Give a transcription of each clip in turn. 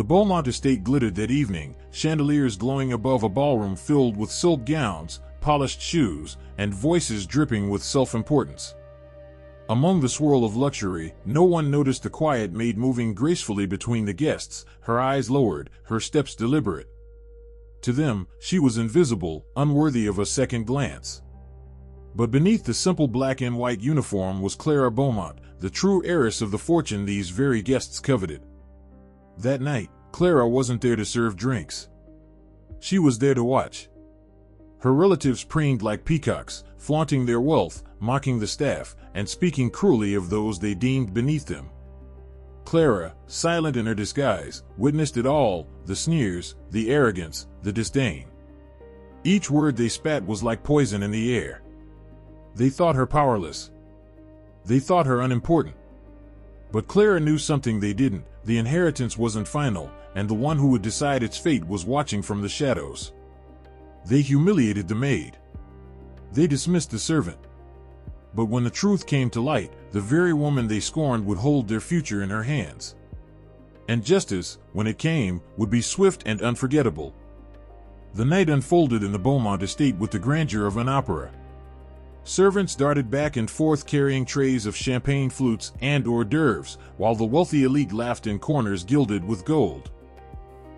The Beaumont estate glittered that evening, chandeliers glowing above a ballroom filled with silk gowns, polished shoes, and voices dripping with self-importance. Among the swirl of luxury, no one noticed the quiet maid moving gracefully between the guests, her eyes lowered, her steps deliberate. To them, she was invisible, unworthy of a second glance. But beneath the simple black and white uniform was Clara Beaumont, the true heiress of the fortune these very guests coveted. That night, Clara wasn't there to serve drinks. She was there to watch. Her relatives preened like peacocks, flaunting their wealth, mocking the staff, and speaking cruelly of those they deemed beneath them. Clara, silent in her disguise, witnessed it all, the sneers, the arrogance, the disdain. Each word they spat was like poison in the air. They thought her powerless. They thought her unimportant. But Clara knew something they didn't. The inheritance wasn't final, and the one who would decide its fate was watching from the shadows. They humiliated the maid. They dismissed the servant. But when the truth came to light, the very woman they scorned would hold their future in her hands. And justice, when it came, would be swift and unforgettable. The night unfolded in the Beaumont estate with the grandeur of an opera. Servants darted back and forth carrying trays of champagne flutes and hors d'oeuvres, while the wealthy elite laughed in corners gilded with gold.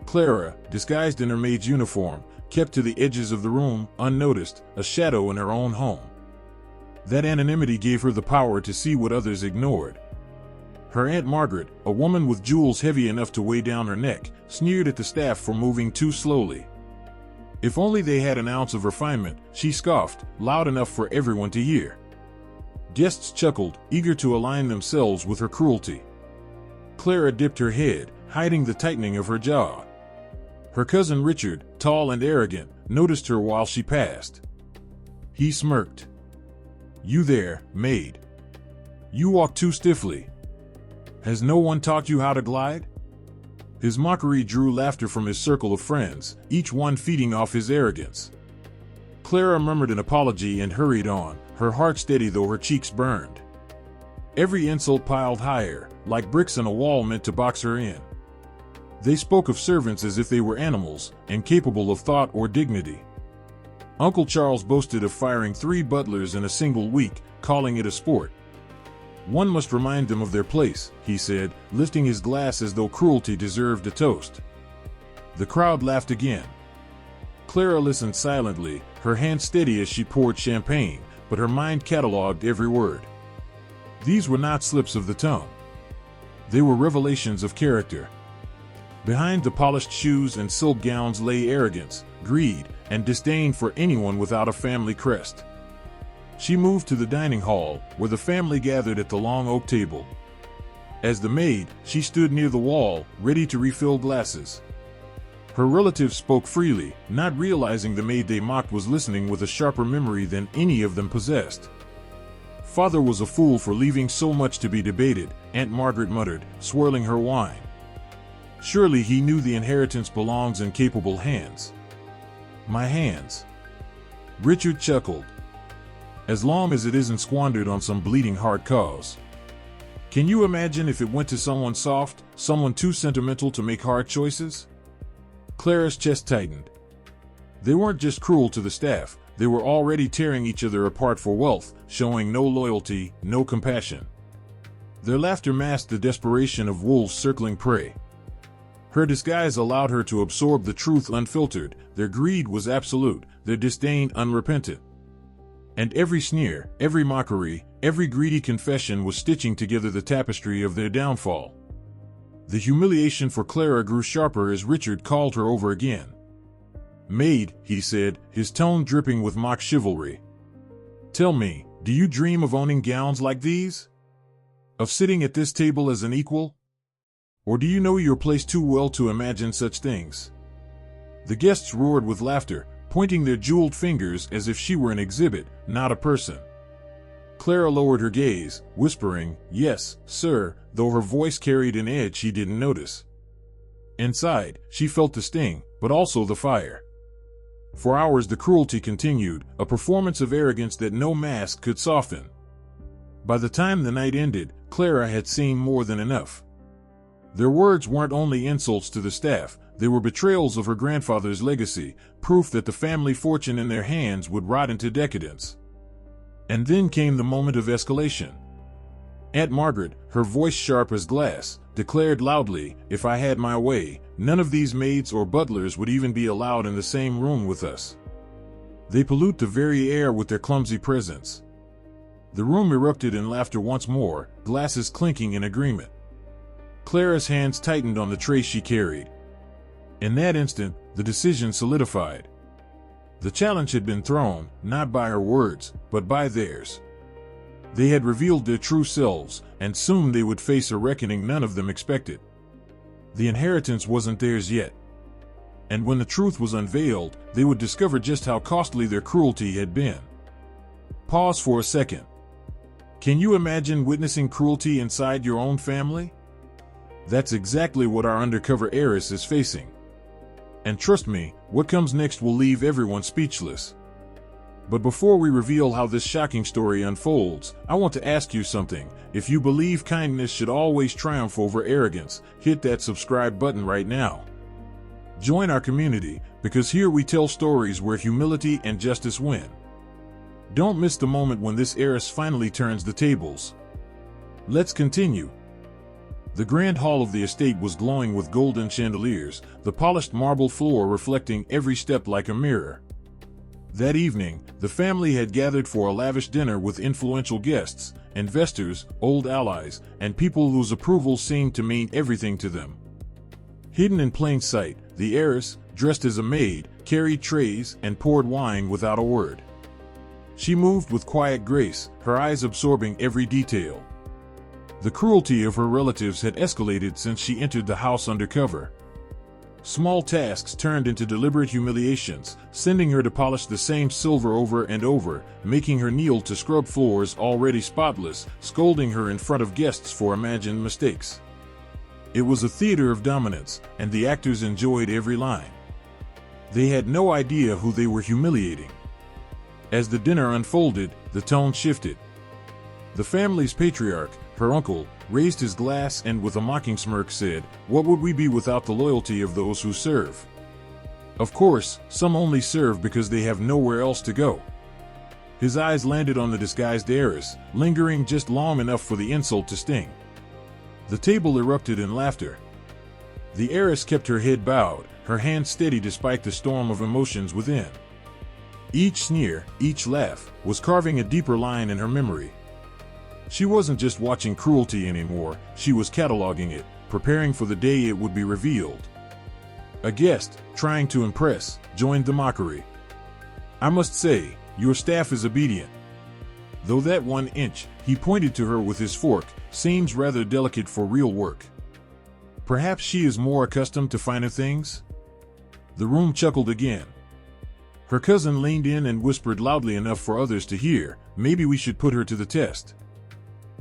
Clara, disguised in her maid's uniform, kept to the edges of the room, unnoticed, a shadow in her own home. That anonymity gave her the power to see what others ignored. Her Aunt Margaret, a woman with jewels heavy enough to weigh down her neck, sneered at the staff for moving too slowly. If only they had an ounce of refinement, she scoffed, loud enough for everyone to hear. Guests chuckled, eager to align themselves with her cruelty. Clara dipped her head, hiding the tightening of her jaw. Her cousin Richard, tall and arrogant, noticed her while she passed. He smirked. "You there, maid. You walk too stiffly. Has no one taught you how to glide?" His mockery drew laughter from his circle of friends, each one feeding off his arrogance. Clara murmured an apology and hurried on, her heart steady though her cheeks burned. Every insult piled higher, like bricks in a wall meant to box her in. They spoke of servants as if they were animals, incapable of thought or dignity. Uncle Charles boasted of firing 3 butlers in a single week, calling it a sport. "One must remind them of their place," he said, lifting his glass as though cruelty deserved a toast. The crowd laughed again. Clara listened silently, her hand steady as she poured champagne, but her mind catalogued every word. These were not slips of the tongue. They were revelations of character. Behind the polished shoes and silk gowns lay arrogance, greed, and disdain for anyone without a family crest. She moved to the dining hall, where the family gathered at the long oak table. As the maid, she stood near the wall, ready to refill glasses. Her relatives spoke freely, not realizing the maid they mocked was listening with a sharper memory than any of them possessed. "Father was a fool for leaving so much to be debated," Aunt Margaret muttered, swirling her wine. "Surely he knew the inheritance belongs in capable hands." "My hands." Richard chuckled. "As long as it isn't squandered on some bleeding heart cause. Can you imagine if it went to someone soft, someone too sentimental to make hard choices?" Clara's chest tightened. They weren't just cruel to the staff, they were already tearing each other apart for wealth, showing no loyalty, no compassion. Their laughter masked the desperation of wolves circling prey. Her disguise allowed her to absorb the truth unfiltered. Their greed was absolute, their disdain unrepentant. And every sneer, every mockery, every greedy confession was stitching together the tapestry of their downfall. The humiliation for Clara grew sharper as Richard called her over again. "Maid," he said, his tone dripping with mock chivalry. "Tell me, do you dream of owning gowns like these? Of sitting at this table as an equal? Or do you know your place too well to imagine such things?" The guests roared with laughter, pointing their jeweled fingers as if she were an exhibit, not a person. Clara lowered her gaze, whispering, "Yes, sir," though her voice carried an edge he didn't notice. Inside, she felt the sting, but also the fire. For hours the cruelty continued, a performance of arrogance that no mask could soften. By the time the night ended, Clara had seen more than enough. Their words weren't only insults to the staff, they were betrayals of her grandfather's legacy, proof that the family fortune in their hands would rot into decadence. And then came the moment of escalation. Aunt Margaret, her voice sharp as glass, declared loudly, "If I had my way, none of these maids or butlers would even be allowed in the same room with us. They pollute the very air with their clumsy presence." The room erupted in laughter once more, glasses clinking in agreement. Clara's hands tightened on the tray she carried. In that instant, the decision solidified. The challenge had been thrown, not by her words, but by theirs. They had revealed their true selves, and soon they would face a reckoning none of them expected. The inheritance wasn't theirs yet. And when the truth was unveiled, they would discover just how costly their cruelty had been. Pause for a second. Can you imagine witnessing cruelty inside your own family? That's exactly what our undercover heiress is facing. And trust me, what comes next will leave everyone speechless. But before we reveal how this shocking story unfolds, I want to ask you something. If you believe kindness should always triumph over arrogance, hit that subscribe button right now. Join our community, because here we tell stories where humility and justice win. Don't miss the moment when this heiress finally turns the tables. Let's continue. The grand hall of the estate was glowing with golden chandeliers, the polished marble floor reflecting every step like a mirror. That evening, the family had gathered for a lavish dinner with influential guests, investors, old allies, and people whose approval seemed to mean everything to them. Hidden in plain sight, the heiress, dressed as a maid, carried trays and poured wine without a word. She moved with quiet grace, her eyes absorbing every detail. The cruelty of her relatives had escalated since she entered the house undercover. Small tasks turned into deliberate humiliations, sending her to polish the same silver over and over, making her kneel to scrub floors already spotless, scolding her in front of guests for imagined mistakes. It was a theater of dominance, and the actors enjoyed every line. They had no idea who they were humiliating. As the dinner unfolded, the tone shifted. The family's patriarch, her uncle, raised his glass and with a mocking smirk said, "What would we be without the loyalty of those who serve?" Of course, some only serve because they have nowhere else to go. His eyes landed on the disguised heiress, lingering just long enough for the insult to sting. The table erupted in laughter. The heiress kept her head bowed, her hands steady despite the storm of emotions within. Each sneer, each laugh, was carving a deeper line in her memory. She wasn't just watching cruelty anymore, she was cataloging it, preparing for the day it would be revealed. A guest, trying to impress, joined the mockery. "I must say, your staff is obedient. Though that 1 inch," he pointed to her with his fork, "seems rather delicate for real work. Perhaps she is more accustomed to finer things?" The room chuckled again. Her cousin leaned in and whispered loudly enough for others to hear, "Maybe we should put her to the test.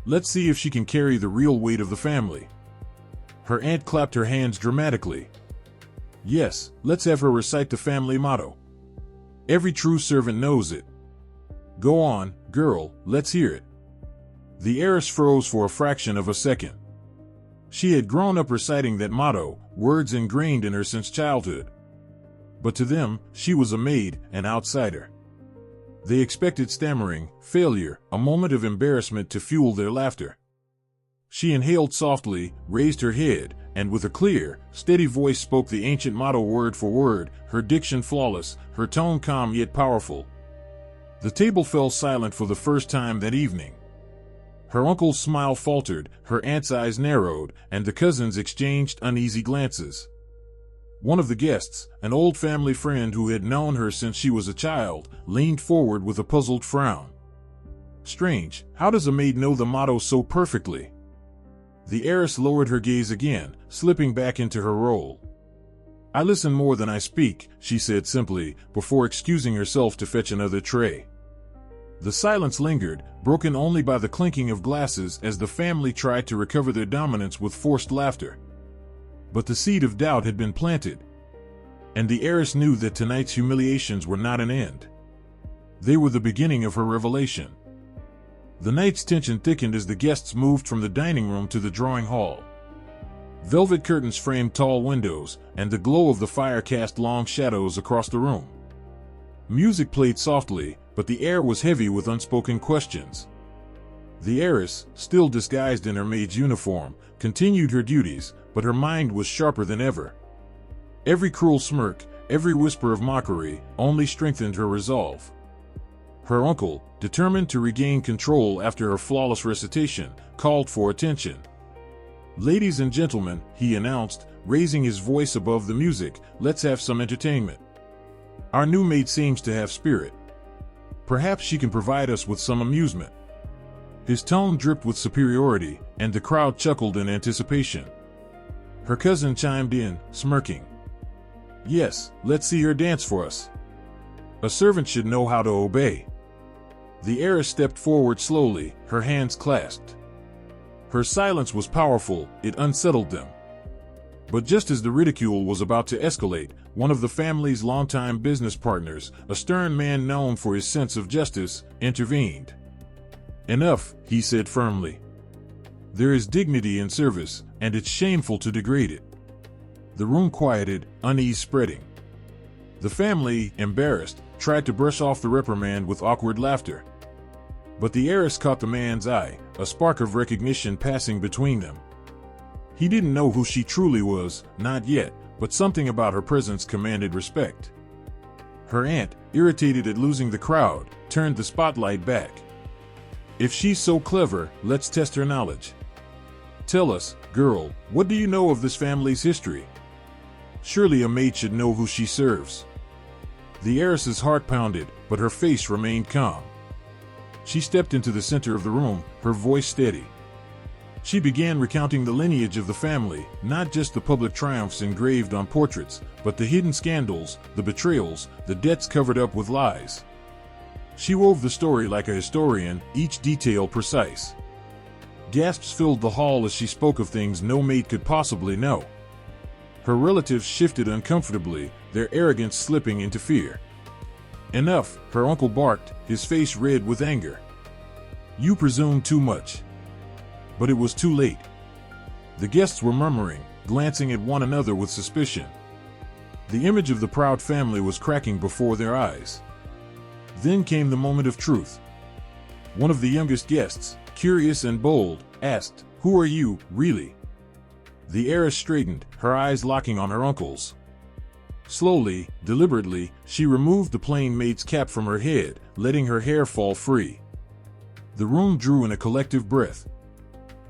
Let's see if she can carry the real weight of the family." Her aunt clapped her hands dramatically. "Yes, let's have her recite the family motto. Every true servant knows it. Go on, girl, let's hear it." The heiress froze for a fraction of a second. She had grown up reciting that motto, words ingrained in her since childhood. But to them, she was a maid, an outsider. They expected stammering, failure, a moment of embarrassment to fuel their laughter. She inhaled softly, raised her head, and with a clear, steady voice spoke the ancient motto word for word, her diction flawless, her tone calm yet powerful. The table fell silent for the first time that evening. Her uncle's smile faltered, her aunt's eyes narrowed, and the cousins exchanged uneasy glances. One of the guests, an old family friend who had known her since she was a child, leaned forward with a puzzled frown. "Strange, how does a maid know the motto so perfectly?" The heiress lowered her gaze again, slipping back into her role. "I listen more than I speak," she said simply, before excusing herself to fetch another tray. The silence lingered, broken only by the clinking of glasses as the family tried to recover their dominance with forced laughter. But the seed of doubt had been planted. And the heiress knew that tonight's humiliations were not an end. They were the beginning of her revelation. The night's tension thickened as the guests moved from the dining room to the drawing hall. Velvet curtains framed tall windows, and the glow of the fire cast long shadows across the room. Music played softly, but the air was heavy with unspoken questions. The heiress, still disguised in her maid's uniform, continued her duties, but her mind was sharper than ever. Every cruel smirk, every whisper of mockery, only strengthened her resolve. Her uncle, determined to regain control after her flawless recitation, called for attention. "Ladies and gentlemen," he announced, raising his voice above the music, "let's have some entertainment. Our new maid seems to have spirit. Perhaps she can provide us with some amusement." His tone dripped with superiority, and the crowd chuckled in anticipation. Her cousin chimed in, smirking. "Yes, let's see her dance for us. A servant should know how to obey." The heiress stepped forward slowly, her hands clasped. Her silence was powerful, it unsettled them. But just as the ridicule was about to escalate, one of the family's longtime business partners, a stern man known for his sense of justice, intervened. "Enough," he said firmly. "There is dignity in service, and it's shameful to degrade it." The room quieted, unease spreading. The family, embarrassed, tried to brush off the reprimand with awkward laughter. But the heiress caught the man's eye, a spark of recognition passing between them. He didn't know who she truly was, not yet, but something about her presence commanded respect. Her aunt, irritated at losing the crowd, turned the spotlight back. "If she's so clever, let's test her knowledge. Tell us, girl, what do you know of this family's history? Surely a maid should know who she serves." The heiress's heart pounded, but her face remained calm. She stepped into the center of the room, her voice steady. She began recounting the lineage of the family, not just the public triumphs engraved on portraits, but the hidden scandals, the betrayals, the debts covered up with lies. She wove the story like a historian, each detail precise. Gasps filled the hall as she spoke of things no maid could possibly know. Her relatives shifted uncomfortably, their arrogance slipping into fear. "Enough," her uncle barked, his face red with anger. "You presume too much." But it was too late. The guests were murmuring, glancing at one another with suspicion. The image of the proud family was cracking before their eyes. Then came the moment of truth. One of the youngest guests, curious and bold, asked, "Who are you, really?" The heiress straightened, her eyes locking on her uncle's. Slowly, deliberately, she removed the plain maid's cap from her head, letting her hair fall free. The room drew in a collective breath.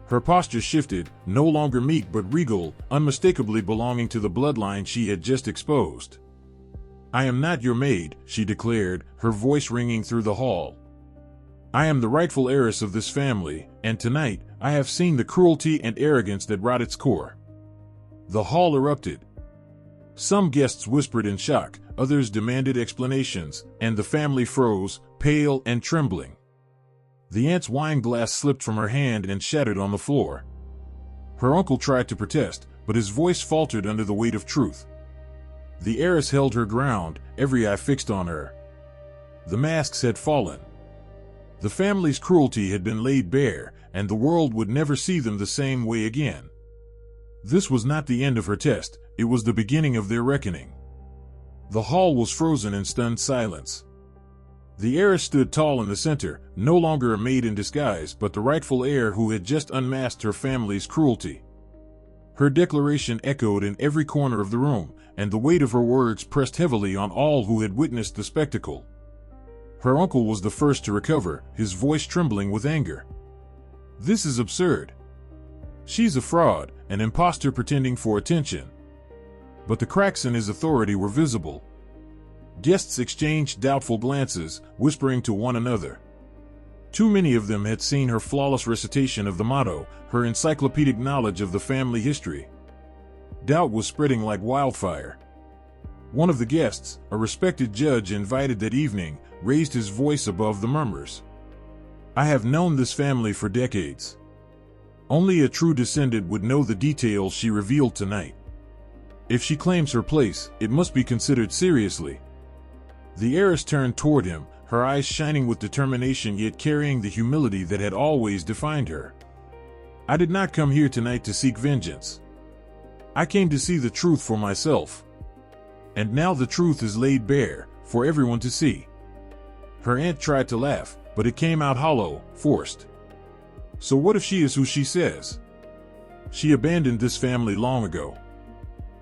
Her posture shifted, no longer meek but regal, unmistakably belonging to the bloodline she had just exposed. "I am not your maid," she declared, her voice ringing through the hall. "I am the rightful heiress of this family, and tonight, I have seen the cruelty and arrogance that rot its core." The hall erupted. Some guests whispered in shock, others demanded explanations, and the family froze, pale and trembling. The aunt's wine glass slipped from her hand and shattered on the floor. Her uncle tried to protest, but his voice faltered under the weight of truth. The heiress held her ground, every eye fixed on her. The masks had fallen. The family's cruelty had been laid bare, and the world would never see them the same way again. This was not the end of her test, it was the beginning of their reckoning. The hall was frozen in stunned silence. The heiress stood tall in the center, no longer a maid in disguise but the rightful heir who had just unmasked her family's cruelty. Her declaration echoed in every corner of the room, and the weight of her words pressed heavily on all who had witnessed the spectacle. Her uncle was the first to recover, his voice trembling with anger. "This is absurd. She's a fraud, an impostor pretending for attention." But the cracks in his authority were visible. Guests exchanged doubtful glances, whispering to one another. Too many of them had seen her flawless recitation of the motto, her encyclopedic knowledge of the family history. Doubt was spreading like wildfire. One of the guests, a respected judge invited that evening, raised his voice above the murmurs. "I have known this family for decades. Only a true descendant would know the details she revealed tonight. If she claims her place, it must be considered seriously." The heiress turned toward him, her eyes shining with determination yet carrying the humility that had always defined her. "I did not come here tonight to seek vengeance. I came to see the truth for myself. And now the truth is laid bare, for everyone to see. Her aunt tried to laugh, but it came out hollow, forced. So what if she is who she says? She abandoned this family long ago.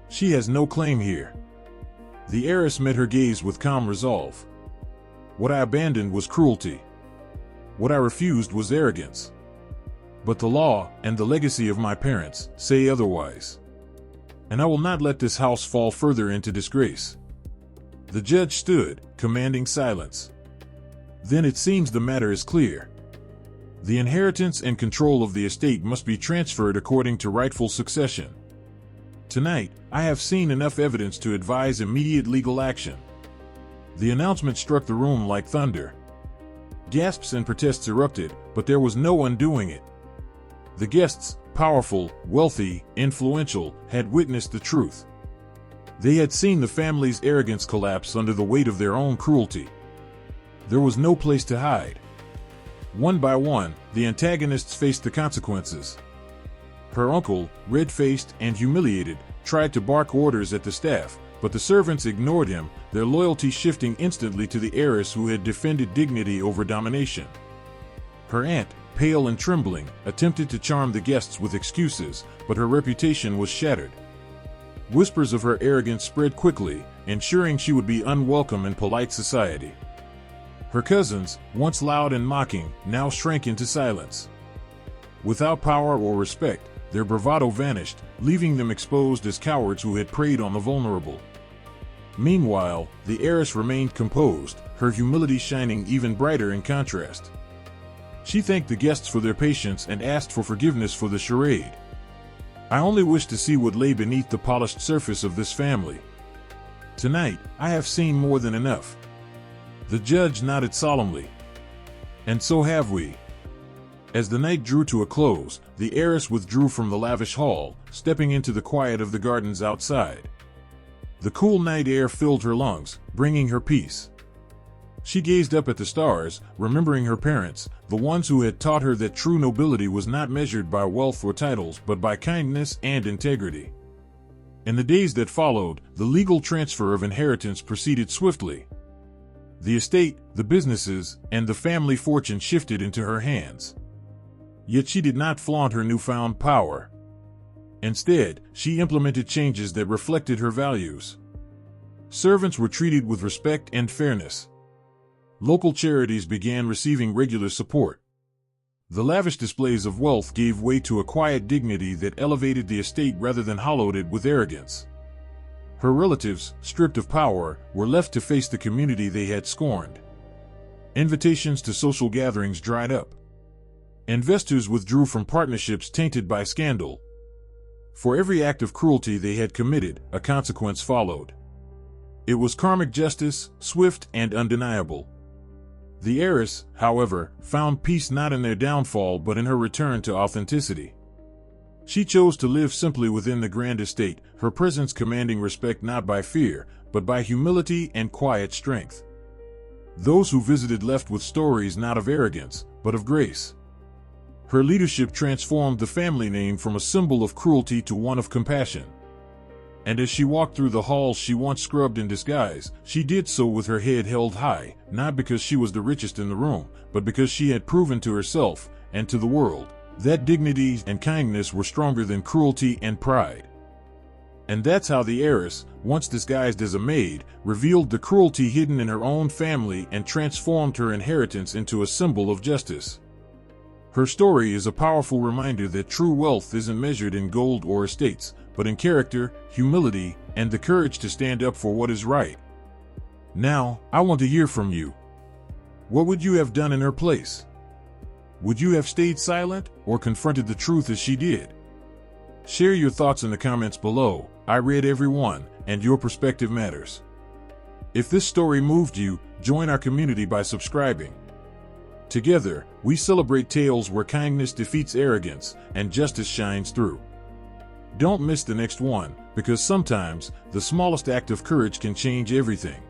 She has no claim here. The heiress met her gaze with calm resolve. What I abandoned was cruelty. What I refused was arrogance. But the law, and the legacy of my parents, say otherwise. And I will not let this house fall further into disgrace. The judge stood, commanding silence. Then it seems the matter is clear. The inheritance and control of the estate must be transferred according to rightful succession. Tonight, I have seen enough evidence to advise immediate legal action. The announcement struck the room like thunder. Gasps and protests erupted, but there was no undoing it. The guests, powerful, wealthy, influential, had witnessed the truth. They had seen the family's arrogance collapse under the weight of their own cruelty. There was no place to hide. One by one, the antagonists faced the consequences. Her uncle, red-faced and humiliated, tried to bark orders at the staff, but the servants ignored him, their loyalty shifting instantly to the heiress who had defended dignity over domination. Her aunt, pale and trembling, attempted to charm the guests with excuses, but her reputation was shattered. Whispers of her arrogance spread quickly, ensuring she would be unwelcome in polite society. Her cousins, once loud and mocking, now shrank into silence. Without power or respect, their bravado vanished, leaving them exposed as cowards who had preyed on the vulnerable. Meanwhile, the heiress remained composed, her humility shining even brighter in contrast. She thanked the guests for their patience and asked for forgiveness for the charade. I only wish to see what lay beneath the polished surface of this family. Tonight, I have seen more than enough. The judge nodded solemnly. And so have we. As the night drew to a close, the heiress withdrew from the lavish hall, stepping into the quiet of the gardens outside. The cool night air filled her lungs, bringing her peace. She gazed up at the stars, remembering her parents, the ones who had taught her that true nobility was not measured by wealth or titles but by kindness and integrity. In the days that followed, the legal transfer of inheritance proceeded swiftly. The estate, the businesses, and the family fortune shifted into her hands. Yet she did not flaunt her newfound power. Instead, she implemented changes that reflected her values. Servants were treated with respect and fairness. Local charities began receiving regular support. The lavish displays of wealth gave way to a quiet dignity that elevated the estate rather than hollowed it with arrogance. Her relatives, stripped of power, were left to face the community they had scorned. Invitations to social gatherings dried up. Investors withdrew from partnerships tainted by scandal. For every act of cruelty they had committed, a consequence followed. It was karmic justice, swift and undeniable. The heiress, however, found peace not in their downfall but in her return to authenticity. She chose to live simply within the grand estate, her presence commanding respect not by fear, but by humility and quiet strength. Those who visited left with stories not of arrogance, but of grace. Her leadership transformed the family name from a symbol of cruelty to one of compassion. And as she walked through the halls she once scrubbed in disguise, she did so with her head held high, not because she was the richest in the room, but because she had proven to herself, and to the world, that dignity and kindness were stronger than cruelty and pride. And that's how the heiress, once disguised as a maid, revealed the cruelty hidden in her own family and transformed her inheritance into a symbol of justice. Her story is a powerful reminder that true wealth isn't measured in gold or estates, but in character, humility, and the courage to stand up for what is right. Now, I want to hear from you. What would you have done in her place? Would you have stayed silent, or confronted the truth as she did? Share your thoughts in the comments below. I read every one, and your perspective matters. If this story moved you, join our community by subscribing. Together, we celebrate tales where kindness defeats arrogance, and justice shines through. Don't miss the next one, because sometimes, the smallest act of courage can change everything.